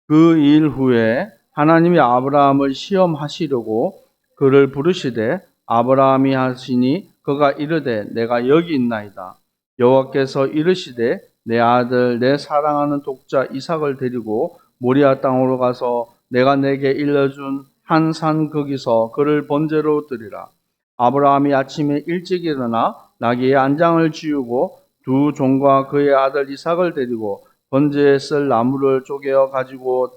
그 일 후에 하나님이 아브라함을 시험하시려고 그를 부르시되 아브라함이 하시니 그가 이르되 내가 여기 있나이다. 여호와께서 이르시되 내 아들 내 사랑하는 독자 이삭을 데리고 모리아 땅으로 가서 내가 내게 일러준 한 산 거기서 그를 번제로 드리라. 아브라함이 아침에 일찍 일어나 나귀의 안장을 지우고 두 종과 그의 아들 이삭을 데리고 번제에 쓸 나무를 쪼개어 가지고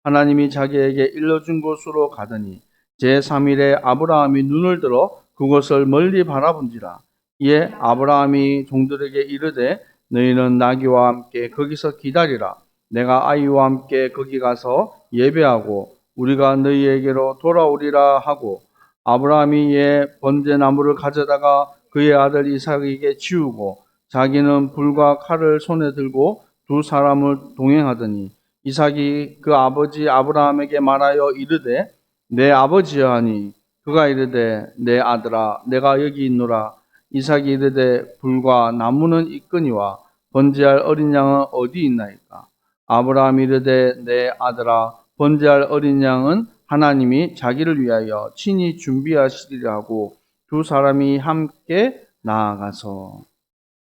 하나님이 자기에게 일러준 곳으로 가더니 제3일에 아브라함이 눈을 들어 그곳을 멀리 바라본지라. 이에 아브라함이 종들에게 이르되 너희는 나귀와 함께 거기서 기다리라. 내가 아이와 함께 거기 가서 예배하고 우리가 너희에게로 돌아오리라 하고 아브라함이 이에 번제나무를 가져다가 그의 아들 이삭에게 지우고 자기는 불과 칼을 손에 들고 두 사람을 동행하더니 이삭이 그 아버지 아브라함에게 말하여 이르되 내 아버지여 하니 그가 이르되 내 아들아 내가 여기 있노라. 이삭이 이르되 불과 나무는 있거니와 번제할 어린 양은 어디 있나이까. 아브라함이 이르되 내 아들아 번제할 어린 양은 하나님이 자기를 위하여 친히 준비하시리라 하고 두 사람이 함께 나아가서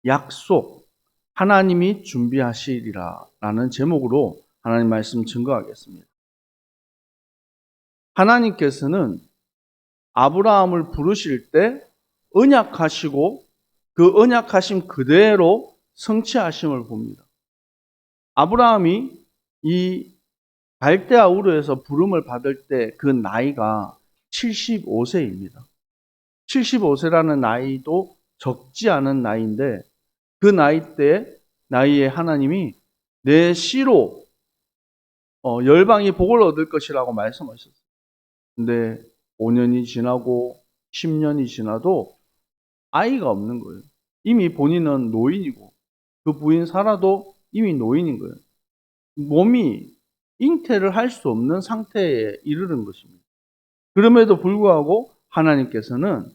약속, 하나님이 준비하시리라 라는 제목으로 하나님 말씀 증거하겠습니다. 하나님께서는 아브라함을 부르실 때 언약하시고 그 언약하심 그대로 성취하심을 봅니다. 아브라함이 이 갈대아 우르에서 부름을 받을 때 그 나이가 75세입니다. 75세라는 나이도 적지 않은 나이인데 그 나이에 하나님이 내 씨로 열방이 복을 얻을 것이라고 말씀하셨어요. 근데 5년이 지나고 10년이 지나도 아이가 없는 거예요. 이미 본인은 노인이고 그 부인 사라도 이미 노인인 거예요. 몸이 잉태를 할 수 없는 상태에 이르는 것입니다. 그럼에도 불구하고 하나님께서는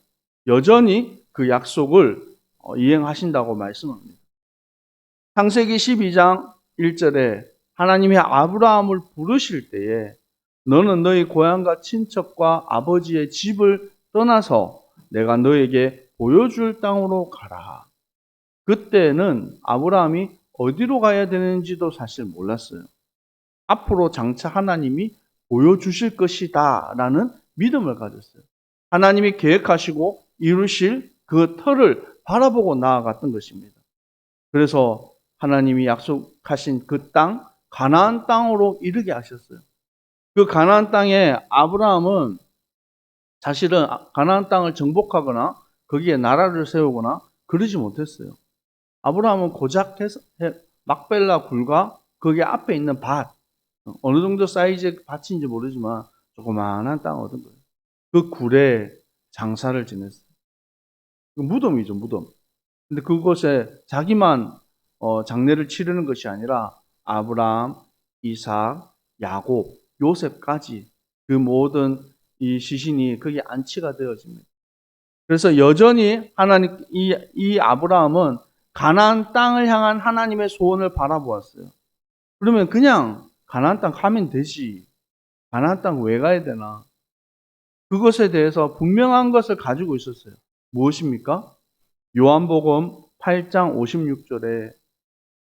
여전히 그 약속을 이행하신다고 말씀합니다. 창세기 12장 1절에 하나님이 아브라함을 부르실 때에 너는 너희 고향과 친척과 아버지의 집을 떠나서 내가 너에게 보여줄 땅으로 가라. 그때는 아브라함이 어디로 가야 되는지도 사실 몰랐어요. 앞으로 장차 하나님이 보여주실 것이다 라는 믿음을 가졌어요. 하나님이 계획하시고 이루실 그 터를 바라보고 나아갔던 것입니다. 그래서 하나님이 약속하신 그 땅, 가나안 땅으로 이르게 하셨어요. 그 가나안 땅에 아브라함은 사실은 가나안 땅을 정복하거나 거기에 나라를 세우거나 그러지 못했어요. 아브라함은 고작 막벨라 굴과 거기 앞에 있는 밭, 어느 정도 사이즈의 밭인지 모르지만 조그마한 땅을 얻은 거예요. 그 굴에 장사를 지냈어요. 무덤이죠, 무덤. 근데 그곳에 자기만 장례를 치르는 것이 아니라 아브라함, 이삭, 야곱, 요셉까지 그 모든 이 시신이 거기에 안치가 되어집니다. 그래서 여전히 이 아브라함은 가나안 땅을 향한 하나님의 소원을 바라보았어요. 그러면 그냥 가나안 땅 가면 되지. 가나안 땅 왜 가야 되나? 그것에 대해서 분명한 것을 가지고 있었어요. 무엇입니까? 요한복음 8장 56절에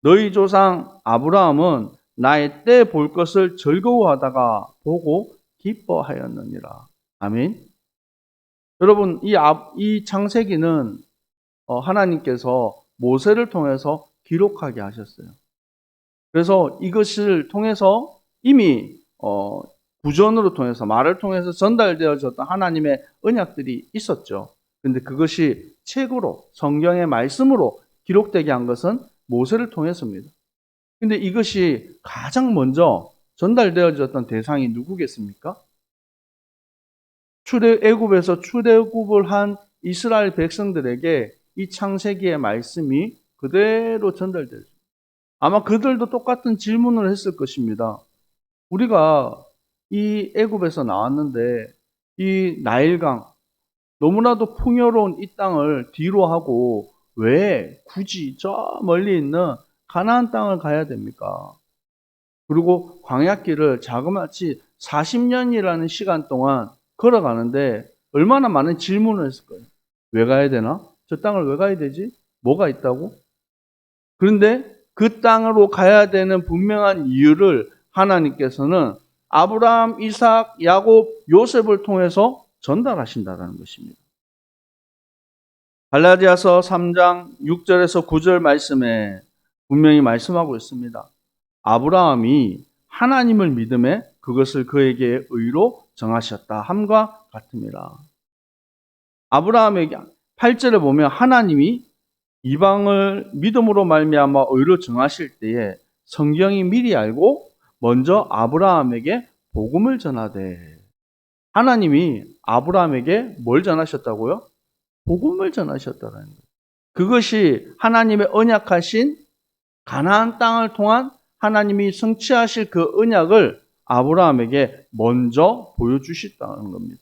너희 조상 아브라함은 나의 때 볼 것을 즐거워하다가 보고 기뻐하였느니라. 아멘. 여러분, 이 창세기는 하나님께서 모세를 통해서 기록하게 하셨어요. 그래서 이것을 통해서 이미 구전으로 통해서 말을 통해서 전달되어졌던 하나님의 언약들이 있었죠. 그런데 그것이 책으로 성경의 말씀으로 기록되게 한 것은 모세를 통해서입니다. 근데 이것이 가장 먼저 전달되어졌던 대상이 누구겠습니까? 애굽에서 출애굽을 한 이스라엘 백성들에게 이 창세기의 말씀이 그대로 전달되죠. 아마 그들도 똑같은 질문을 했을 것입니다. 우리가 이 애굽에서 나왔는데 이 나일강 너무나도 풍요로운 이 땅을 뒤로 하고 왜 굳이 저 멀리 있는 가나안 땅을 가야 됩니까? 그리고 광야길을 자그마치 40년이라는 시간 동안 걸어가는데 얼마나 많은 질문을 했을 거예요. 왜 가야 되나? 저 땅을 왜 가야 되지? 뭐가 있다고? 그런데 그 땅으로 가야 되는 분명한 이유를 하나님께서는 아브라함, 이삭, 야곱, 요셉을 통해서 전달하신다는 것입니다. 갈라디아서 3장 6절에서 9절 말씀에 분명히 말씀하고 있습니다. 아브라함이 하나님을 믿음에 그것을 그에게 의로 정하셨다 함과 같음이라. 아브라함에게 8절에 보면 하나님이 이방을 믿음으로 말미암아 의로 정하실 때에 성경이 미리 알고 먼저 아브라함에게 복음을 전하되, 하나님이 아브라함에게 뭘 전하셨다고요? 복음을 전하셨다는 거예요. 그것이 하나님의 언약하신 가나안 땅을 통한 하나님이 성취하실 그 언약을 아브라함에게 먼저 보여주셨다는 겁니다.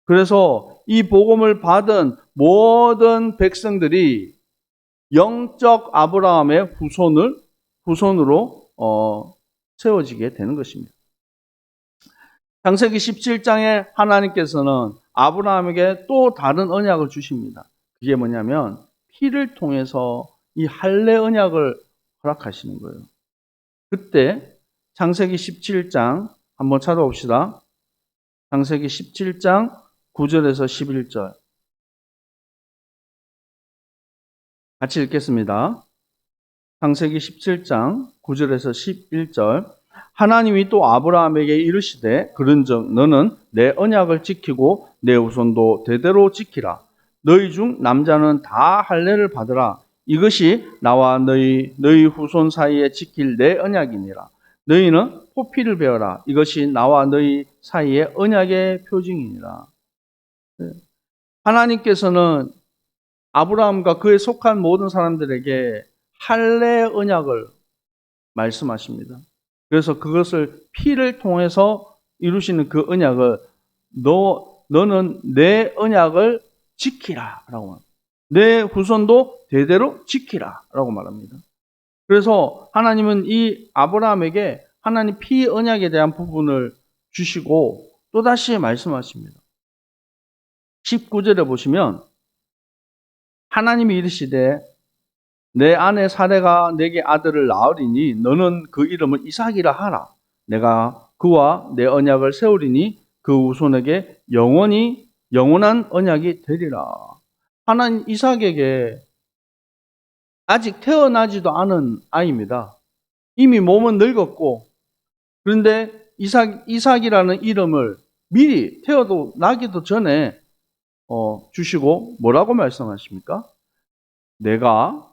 그래서 이 복음을 받은 모든 백성들이 영적 아브라함의 후손으로 세워지게 되는 것입니다. 창세기 17장에 하나님께서는 아브라함에게 또 다른 언약을 주십니다. 그게 뭐냐면 피를 통해서 이 할례 언약을 허락하시는 거예요. 그때 창세기 17장 한번 찾아봅시다. 창세기 17장 9절에서 11절 같이 읽겠습니다. 창세기 17장 9절에서 11절 하나님이 또 아브라함에게 이르시되 그런즉 너는 내 언약을 지키고 내 후손도 대대로 지키라. 너희 중 남자는 다 할례를 받으라. 이것이 나와 너희 후손 사이에 지킬 내 언약이니라. 너희는 포피를 베어라. 이것이 나와 너희 사이의 언약의 표징이니라. 하나님께서는 아브라함과 그에 속한 모든 사람들에게 할례 언약을 말씀하십니다. 그래서 그것을 피를 통해서 이루시는 그 언약을 너는 내 언약을 지키라 라고 합니다. 내 후손도 대대로 지키라 라고 말합니다. 그래서 하나님은 이 아브라함에게 하나님 피 언약에 대한 부분을 주시고 또다시 말씀하십니다. 19절에 보시면 하나님이 이르시되 내 아내 사레가 내게 아들을 낳으리니 너는 그 이름을 이삭이라 하라. 내가 그와 내 언약을 세우리니 그 후손에게 영원한 언약이 되리라. 하나님 이삭에게 아직 태어나지도 않은 아이입니다. 이미 몸은 늙었고, 그런데 이삭이라는 이름을 미리 태어나기도 전에 주시고 뭐라고 말씀하십니까? 내가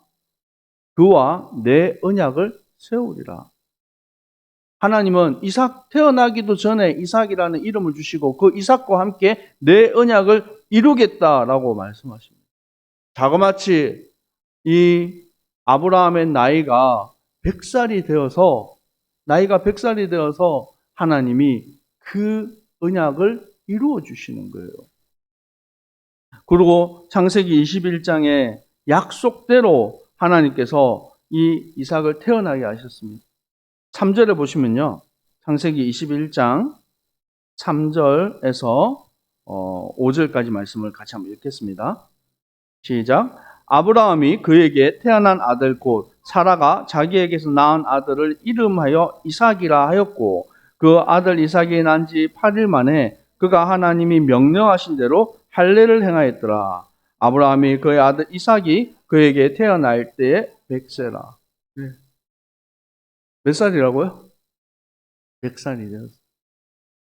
그와 내 언약을 세우리라. 하나님은 이삭 태어나기도 전에 이삭이라는 이름을 주시고 그 이삭과 함께 내 언약을 이루겠다라고 말씀하십니다. 자그마치 이 아브라함의 나이가 100살이 되어서 하나님이 그 언약을 이루어 주시는 거예요. 그리고 창세기 21장에 약속대로 하나님께서 이 이삭을 태어나게 하셨습니다. 3절에 보시면요. 창세기 21장 3절에서 5절까지 말씀을 같이 한번 읽겠습니다. 시작. 아브라함이 그에게 태어난 아들 곧 사라가 자기에게서 낳은 아들을 이름하여 이삭이라 하였고 그 아들 이삭이 난 지 8일 만에 그가 하나님이 명령하신 대로 할례를 행하였더라. 아브라함이 그의 아들 이삭이 그에게 태어날 때에 100세라. 몇 살이라고요? 100살이 되었어요.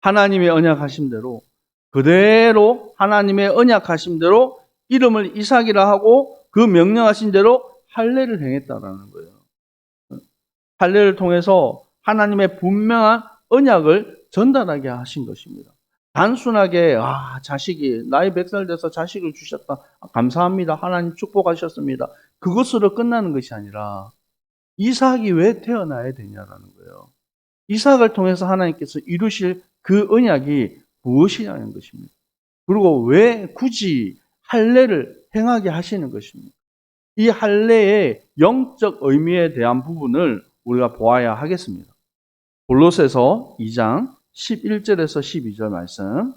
하나님의 언약하신 대로 그대로 하나님의 언약하신 대로 이름을 이삭이라 하고 그 명령하신 대로 할례를 행했다라는 거예요. 할례를 통해서 하나님의 분명한 언약을 전달하게 하신 것입니다. 단순하게 자식이 나이 100살 돼서 자식을 주셨다. 감사합니다. 하나님 축복하셨습니다. 그것으로 끝나는 것이 아니라 이삭이 왜 태어나야 되냐라는 거예요. 이삭을 통해서 하나님께서 이루실 그 언약이 무엇이냐는 것입니다. 그리고 왜 굳이 할례를 행하게 하시는 것입니까? 이 할례의 영적 의미에 대한 부분을 우리가 보아야 하겠습니다. 골로새서 2장 11절에서 12절 말씀.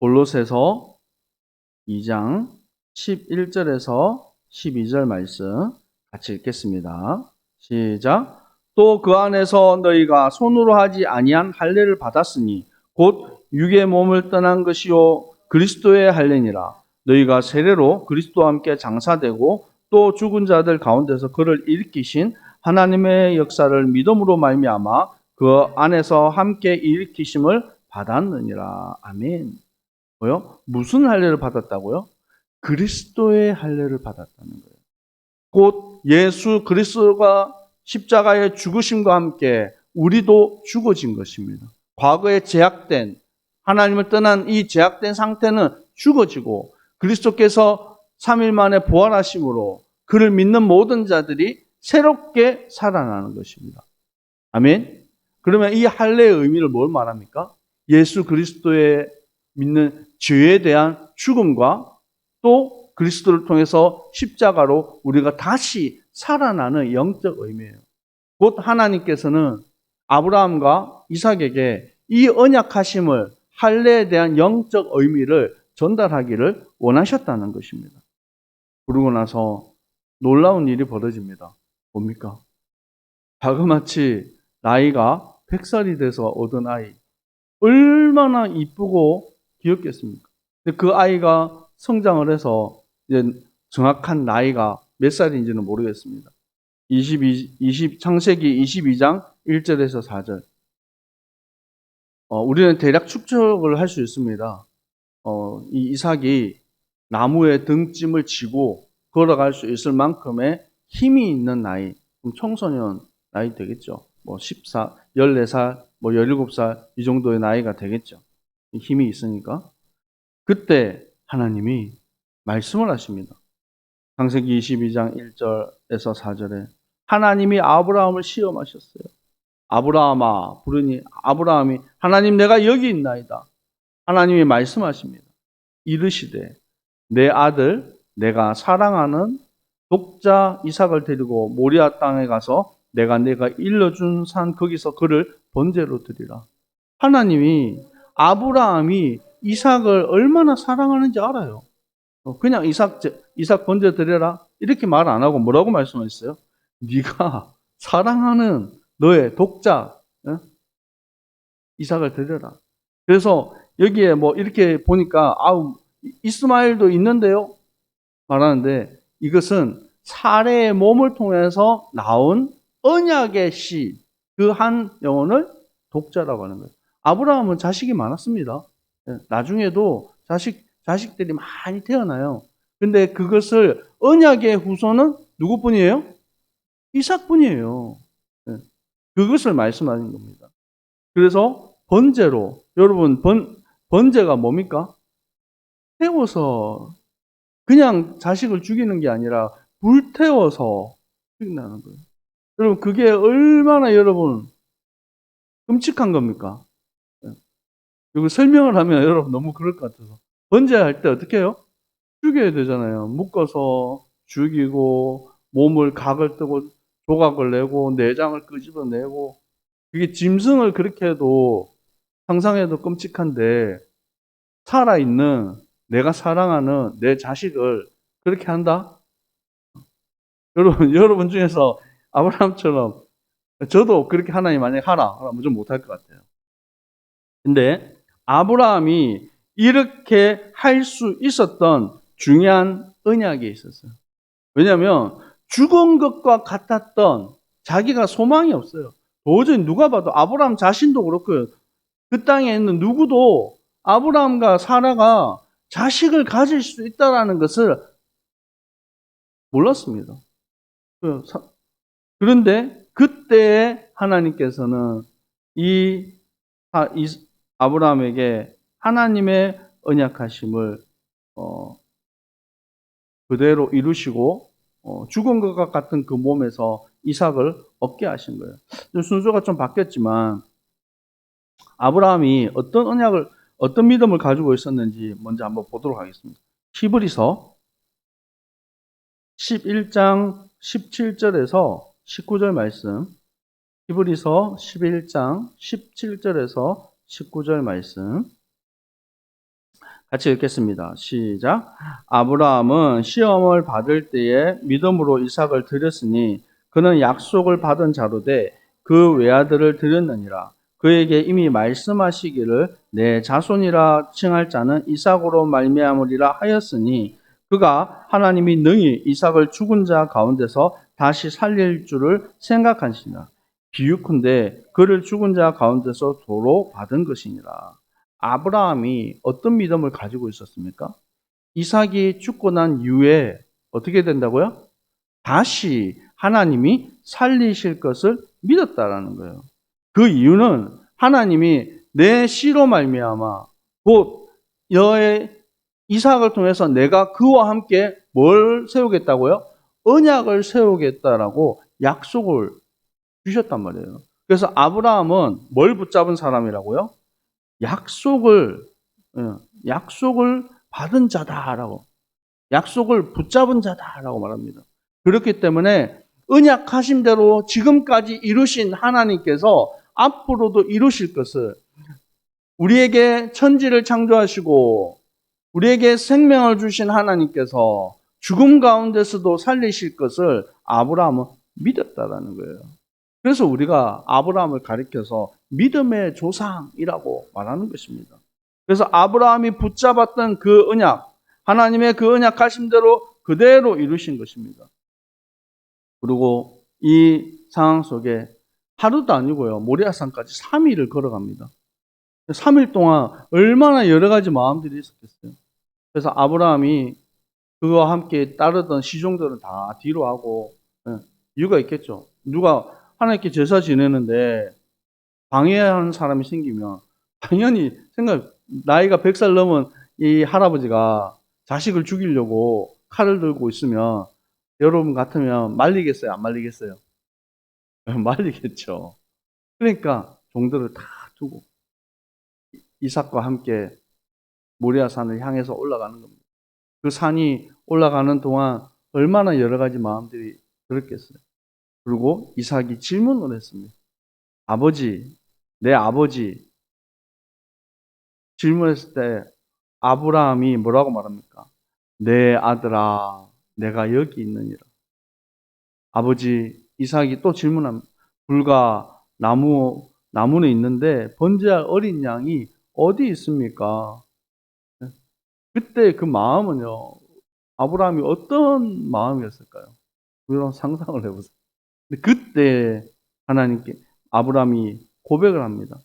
골로새서 2장 11절에서 12절 말씀 같이 읽겠습니다. 시작. 또 그 안에서 너희가 손으로 하지 아니한 할례를 받았으니 곧 육의 몸을 떠난 것이요 그리스도의 할례니라. 너희가 세례로 그리스도와 함께 장사되고 또 죽은 자들 가운데서 그를 일으키신 하나님의 역사를 믿음으로 말미암아 그 안에서 함께 일으키심을 받았느니라. 아멘. 뭐요? 무슨 할례를 받았다고요? 그리스도의 할례를 받았다는 거예요. 곧 예수 그리스도가 십자가의 죽으심과 함께 우리도 죽어진 것입니다. 과거에 제약된, 하나님을 떠난 이 제약된 상태는 죽어지고 그리스도께서 3일 만에 부활하심으로 그를 믿는 모든 자들이 새롭게 살아나는 것입니다. 아멘. 그러면 이 할례의 의미를 뭘 말합니까? 예수 그리스도의 믿는 죄에 대한 죽음과 또 그리스도를 통해서 십자가로 우리가 다시 살아나는 영적 의미예요. 곧 하나님께서는 아브라함과 이삭에게 이 언약하심을, 할례에 대한 영적 의미를 전달하기를 원하셨다는 것입니다. 그러고 나서 놀라운 일이 벌어집니다. 뭡니까? 자그마치 나이가 100살이 돼서 얻은 아이. 얼마나 이쁘고 귀엽겠습니까? 근데 그 아이가 성장을 해서 이제 정확한 나이가 몇 살인지는 모르겠습니다. 창세기 22장 1절에서 4절. 우리는 대략 추측을 할 수 있습니다. 이 이삭이 나무에 등짐을 지고 걸어갈 수 있을 만큼의 힘이 있는 나이, 그럼 청소년 나이 되겠죠. 14살, 17살 이 정도의 나이가 되겠죠. 힘이 있으니까. 그때 하나님이 말씀을 하십니다. 창세기 22장 1절에서 4절에 하나님이 아브라함을 시험하셨어요. 아브라함아 부르니 아브라함이 하나님 내가 여기 있나이다. 하나님이 말씀하십니다. 이르시되 내 아들 내가 사랑하는 독자 이삭을 데리고 모리아 땅에 가서 내가 일러준 산 거기서 그를 번제로 드리라. 하나님이 아브라함이 이삭을 얼마나 사랑하는지 알아요. 그냥 이삭 번제 드려라 이렇게 말 안 하고 뭐라고 말씀하셨어요? 네가 사랑하는 너의 독자 이삭을 드려라. 그래서 여기에 이렇게 보니까 이스마엘도 있는데요 말하는데 이것은 사례의 몸을 통해서 나온 언약의 씨, 그 한 영혼을 독자라고 하는 거예요. 아브라함은 자식이 많았습니다. 나중에도 자식들이 많이 태어나요. 근데 그것을 언약의 후손은 누구뿐이에요? 이삭뿐이에요. 그것을 말씀하는 겁니다. 그래서 번제로, 여러분 번제가 뭡니까? 태워서 그냥 자식을 죽이는 게 아니라 불태워서 죽인다는 거예요. 여러분 그게 얼마나 여러분 끔찍한 겁니까? 이거 설명을 하면 여러분 너무 그럴 것 같아서 번제할 때 어떻게 해요? 죽여야 되잖아요. 묶어서 죽이고 몸을 각을 뜨고 조각을 내고 내장을 끄집어내고 그게 짐승을 그렇게 해도 상상해도 끔찍한데 살아있는 내가 사랑하는 내 자식을 그렇게 한다? 여러분 중에서 아브라함처럼 저도 그렇게 하나님 만약에 하라 그러면 좀 못할 것 같아요. 근데 아브라함이 이렇게 할 수 있었던 중요한 언약이 있었어요. 왜냐하면 죽은 것과 같았던 자기가 소망이 없어요. 도저히 누가 봐도 아브라함 자신도 그렇고요. 그 땅에 있는 누구도 아브라함과 사라가 자식을 가질 수 있다는 것을 몰랐습니다. 그런데 그때 하나님께서는 이 아브라함에게 하나님의 언약하심을 그대로 이루시고 죽은 것과 같은 그 몸에서 이삭을 얻게 하신 거예요. 순서가 좀 바뀌었지만 아브라함이 어떤 믿음을 가지고 있었는지 먼저 한번 보도록 하겠습니다. 히브리서 11장 17절에서 19절 말씀 히브리서 11장 17절에서 19절 말씀 같이 읽겠습니다. 시작. 아브라함은 시험을 받을 때에 믿음으로 이삭을 드렸으니 그는 약속을 받은 자로되 그 외아들을 드렸느니라. 그에게 이미 말씀하시기를 내 자손이라 칭할 자는 이삭으로 말미암으리라 하였으니 그가 하나님이 능히 이삭을 죽은 자 가운데서 다시 살릴 줄을 생각하시니라. 비유컨대 그를 죽은 자 가운데서 도로 받은 것이니라. 아브라함이 어떤 믿음을 가지고 있었습니까? 이삭이 죽고 난 이후에 어떻게 된다고요? 다시 하나님이 살리실 것을 믿었다라는 거예요. 그 이유는 하나님이 내 씨로 말미암아 곧 여의 이삭을 통해서 내가 그와 함께 뭘 세우겠다고요? 언약을 세우겠다라고 약속을 주셨단 말이에요. 그래서 아브라함은 뭘 붙잡은 사람이라고요? 약속을 약속을 받은 자다라고, 약속을 붙잡은 자다라고 말합니다. 그렇기 때문에 언약하신 대로 지금까지 이루신 하나님께서 앞으로도 이루실 것을, 우리에게 천지를 창조하시고 우리에게 생명을 주신 하나님께서 죽음 가운데서도 살리실 것을 아브라함은 믿었다라는 거예요. 그래서 우리가 아브라함을 가리켜서 믿음의 조상이라고 말하는 것입니다. 그래서 아브라함이 붙잡았던 그 언약, 하나님의 그 언약하신 대로 그대로 이루신 것입니다. 그리고 이 상황 속에 하루도 아니고요, 모리아산까지 3일을 걸어갑니다. 3일 동안 얼마나 여러 가지 마음들이 있었겠어요. 그래서 아브라함이 그와 함께 따르던 시종들은 다 뒤로 하고, 이유가 있겠죠. 누가 하나님께 제사 지내는데 방해하는 사람이 생기면 당연히 나이가 100살 넘은 이 할아버지가 자식을 죽이려고 칼을 들고 있으면 여러분 같으면 말리겠어요? 안 말리겠어요? 말리겠죠. 그러니까 종들을 다 두고 이삭과 함께 모리아 산을 향해서 올라가는 겁니다. 그 산이 올라가는 동안 얼마나 여러 가지 마음들이 들었겠어요. 그리고 이삭이 질문을 했습니다. 아버지, 내 아버지. 질문했을 때 아브라함이 뭐라고 말합니까? 내 아들아, 내가 여기 있느니라. 아버지 이삭이 또 질문합니다. 불과 나무는 있는데 번제할 어린 양이 어디 있습니까? 그때 그 마음은요, 아브라함이 어떤 마음이었을까요? 우리랑 상상을 해보세요. 근데 그때 하나님께 아브라함이 고백을 합니다.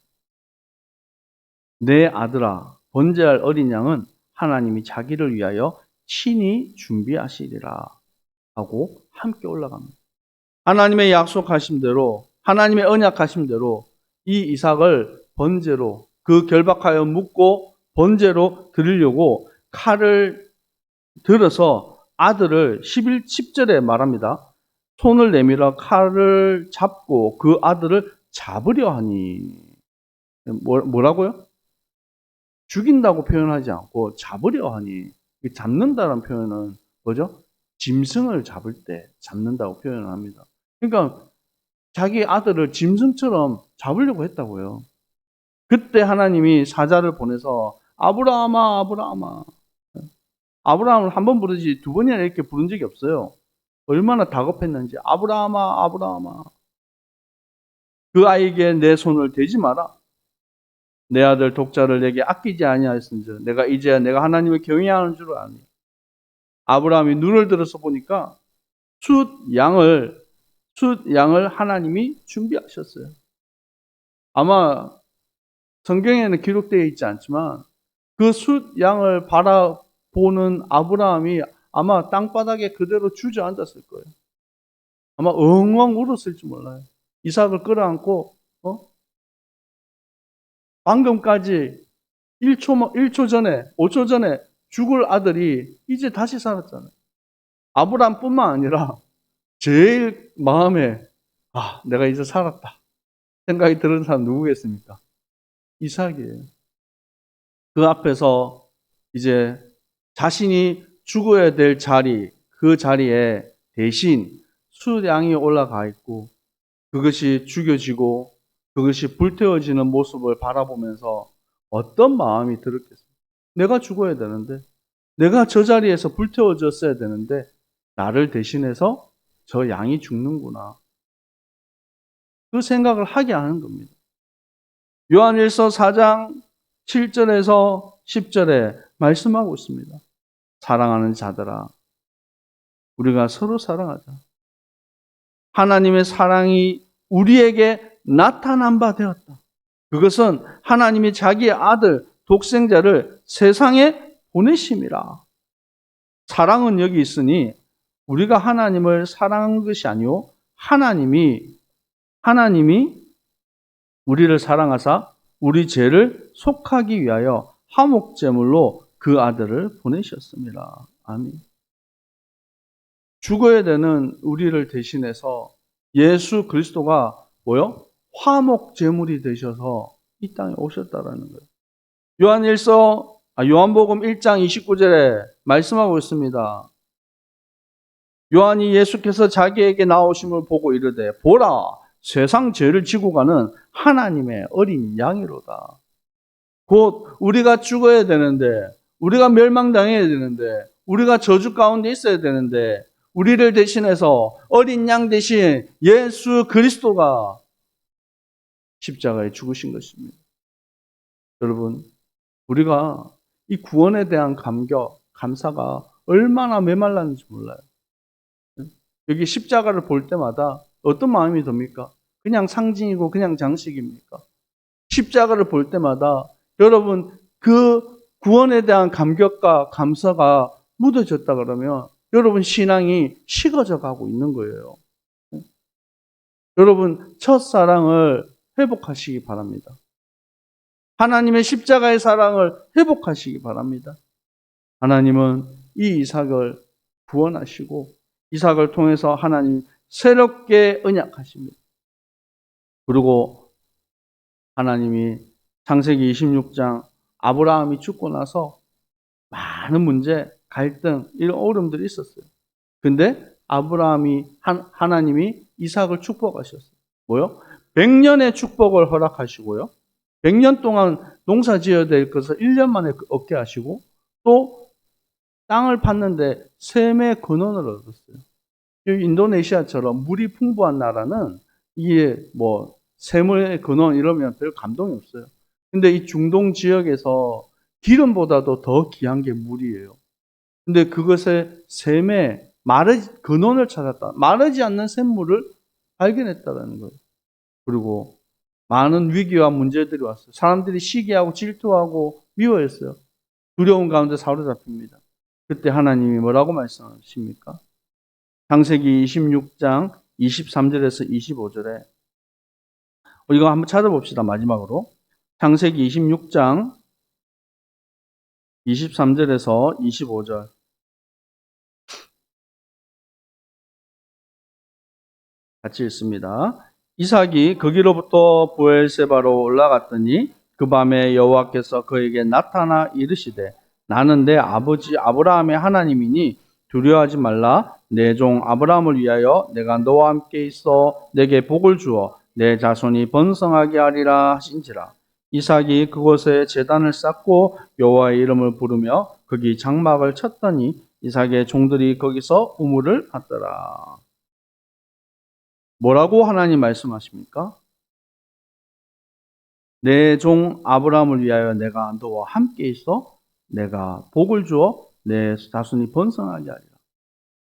내 아들아, 번제할 어린 양은 하나님이 자기를 위하여 친히 준비하시리라 하고 함께 올라갑니다. 하나님의 약속하신 대로, 하나님의 언약하신 대로 이 이삭을 번제로, 그 결박하여 묶고 번제로 드리려고 칼을 들어서 아들을 10절에 말합니다. 손을 내밀어 칼을 잡고 그 아들을 잡으려 하니. 뭐라고요? 죽인다고 표현하지 않고 잡으려 하니. 잡는다는 표현은 뭐죠? 짐승을 잡을 때 잡는다고 표현을 합니다. 그러니까 자기 아들을 짐승처럼 잡으려고 했다고요. 그때 하나님이 사자를 보내서 아브라함아, 아브라함아. 아브라함을 한 번 부르지 두 번이나 이렇게 부른 적이 없어요. 얼마나 다급했는지. 아브라함아, 아브라함아. 그 아이에게 내 손을 대지 마라. 내 아들 독자를 내게 아끼지 아니하였은즉 내가 이제야 내가 하나님을 경외하는 줄 아니. 아브라함이 눈을 들어서 보니까 숫 양을 하나님이 준비하셨어요. 아마 성경에는 기록되어 있지 않지만 그 숫 양을 바라보는 아브라함이 아마 땅바닥에 그대로 주저앉았을 거예요. 아마 엉엉 울었을지 몰라요. 이삭을 끌어안고 방금까지 1초 전에 5초 전에 죽을 아들이 이제 다시 살았잖아요. 아브라함뿐만 아니라 제일 마음에 내가 이제 살았다 생각이 드는 사람 누구겠습니까? 이삭이에요. 그 앞에서 이제 자신이 죽어야 될 자리, 그 자리에 대신 숫 양이 올라가 있고 그것이 죽여지고 그것이 불태워지는 모습을 바라보면서 어떤 마음이 들었겠어요? 내가 죽어야 되는데, 내가 저 자리에서 불태워졌어야 되는데 나를 대신해서 저 양이 죽는구나. 그 생각을 하게 하는 겁니다. 요한일서 4장 7절에서 10절에 말씀하고 있습니다. 사랑하는 자들아, 우리가 서로 사랑하자. 하나님의 사랑이 우리에게 나타난 바 되었다. 그것은 하나님이 자기의 아들 독생자를 세상에 보내심이라. 사랑은 여기 있으니 우리가 하나님을 사랑한 것이 아니요 하나님이 우리를 사랑하사 우리 죄를 속하기 위하여 화목제물로 그 아들을 보내셨습니다. 아멘. 죽어야 되는 우리를 대신해서 예수 그리스도가 뭐요? 화목제물이 되셔서 이 땅에 오셨다라는 거예요. 요한복음 1장 29절에 말씀하고 있습니다. 요한이 예수께서 자기에게 나오심을 보고 이르되 보라 세상 죄를 지고 가는 하나님의 어린 양이로다. 곧 우리가 죽어야 되는데, 우리가 멸망당해야 되는데, 우리가 저주 가운데 있어야 되는데 우리를 대신해서 어린 양 대신 예수 그리스도가 십자가에 죽으신 것입니다. 여러분, 우리가 이 구원에 대한 감사가 얼마나 메말랐는지 몰라요. 여기 십자가를 볼 때마다 어떤 마음이 듭니까? 그냥 상징이고 그냥 장식입니까? 십자가를 볼 때마다 여러분 그 구원에 대한 감격과 감사가 묻어졌다 그러면 여러분 신앙이 식어져 가고 있는 거예요. 여러분 첫사랑을 회복하시기 바랍니다. 하나님의 십자가의 사랑을 회복하시기 바랍니다. 하나님은 이 이삭을 구원하시고 이삭을 통해서 하나님 새롭게 언약하십니다. 그리고 하나님이 창세기 26장 아브라함이 죽고 나서 많은 문제, 갈등, 이런 어려움들이 있었어요. 근데 하나님이 이삭을 축복하셨어요. 뭐요? 100년의 축복을 허락하시고요. 100년 동안 농사 지어야 될 것을 1년 만에 얻게 하시고 또 땅을 팠는데 샘의 근원을 얻었어요. 인도네시아처럼 물이 풍부한 나라는 이게 뭐 샘의 근원 이러면 별 감동이 없어요. 근데 이 중동 지역에서 기름보다도 더 귀한 게 물이에요. 근데 그것의 샘의 근원을 찾았다. 마르지 않는 샘물을 발견했다는 거예요. 그리고 많은 위기와 문제들이 왔어요. 사람들이 시기하고 질투하고 미워했어요. 두려운 가운데 사로잡힙니다. 그때 하나님이 뭐라고 말씀하십니까? 창세기 26장 23절에서 25절에 이거 한번 찾아봅시다. 마지막으로 창세기 26장 23절에서 25절 같이 읽습니다. 이삭이 거기로부터 브엘세바로 올라갔더니 그 밤에 여호와께서 그에게 나타나 이르시되 나는 내 아버지 아브라함의 하나님이니 두려워하지 말라. 내 종 아브라함을 위하여 내가 너와 함께 있어 내게 복을 주어 내 자손이 번성하게 하리라 하신지라. 이삭이 그곳에 제단을 쌓고 여호와의 이름을 부르며 거기 장막을 쳤더니 이삭의 종들이 거기서 우물을 받더라. 뭐라고 하나님 말씀하십니까? 내 종 아브라함을 위하여 내가 너와 함께 있어 내가 복을 주어 내 자손이 번성하게 하리라.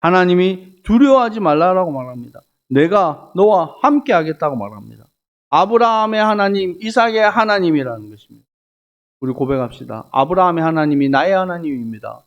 하나님이 두려워하지 말라라고 말합니다. 내가 너와 함께 하겠다고 말합니다. 아브라함의 하나님, 이삭의 하나님이라는 것입니다. 우리 고백합시다. 아브라함의 하나님이 나의 하나님입니다.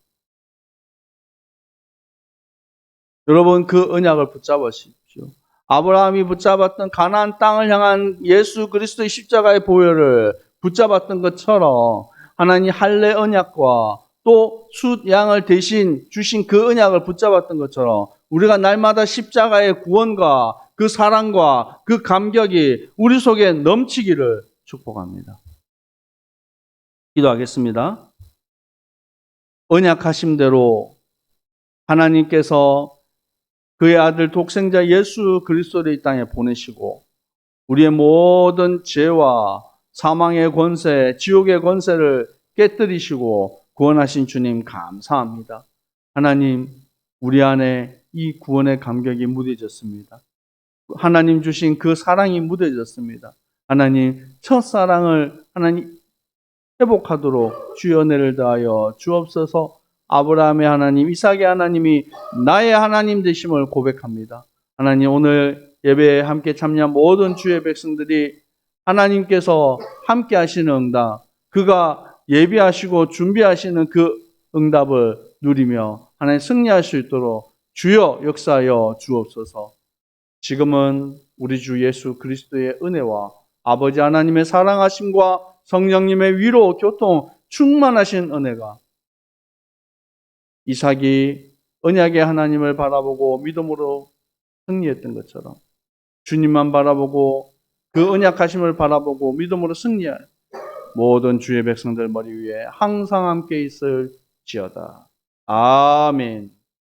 여러분 그 언약을 붙잡으십시오. 아브라함이 붙잡았던 가나안 땅을 향한 예수 그리스도의 십자가의 보혈을 붙잡았던 것처럼 하나님 할례 언약과 또 숫 양을 대신 주신 그 언약을 붙잡았던 것처럼 우리가 날마다 십자가의 구원과 그 사랑과 그 감격이 우리 속에 넘치기를 축복합니다. 기도하겠습니다. 언약하신 대로 하나님께서 그의 아들 독생자 예수 그리스도를 이 땅에 보내시고 우리의 모든 죄와 사망의 권세, 지옥의 권세를 깨뜨리시고 구원하신 주님 감사합니다. 하나님, 우리 안에 이 구원의 감격이 무뎌졌습니다. 하나님 주신 그 사랑이 무뎌졌습니다. 하나님, 첫사랑을 하나님 회복하도록 주의 은혜를 다하여 주옵소서. 아브라함의 하나님, 이삭의 하나님이 나의 하나님 되심을 고백합니다. 하나님, 오늘 예배에 함께 참여한 모든 주의 백성들이 하나님께서 함께 하시는 응답, 그가 예비하시고 준비하시는 그 응답을 누리며 하나님 승리할 수 있도록 주여 역사하여 주옵소서. 지금은 우리 주 예수 그리스도의 은혜와 아버지 하나님의 사랑하심과 성령님의 위로, 교통, 충만하신 은혜가 이삭이 언약의 하나님을 바라보고 믿음으로 승리했던 것처럼 주님만 바라보고 그 언약하심을 바라보고 믿음으로 승리할 모든 주의 백성들 머리 위에 항상 함께 있을지어다. 아멘.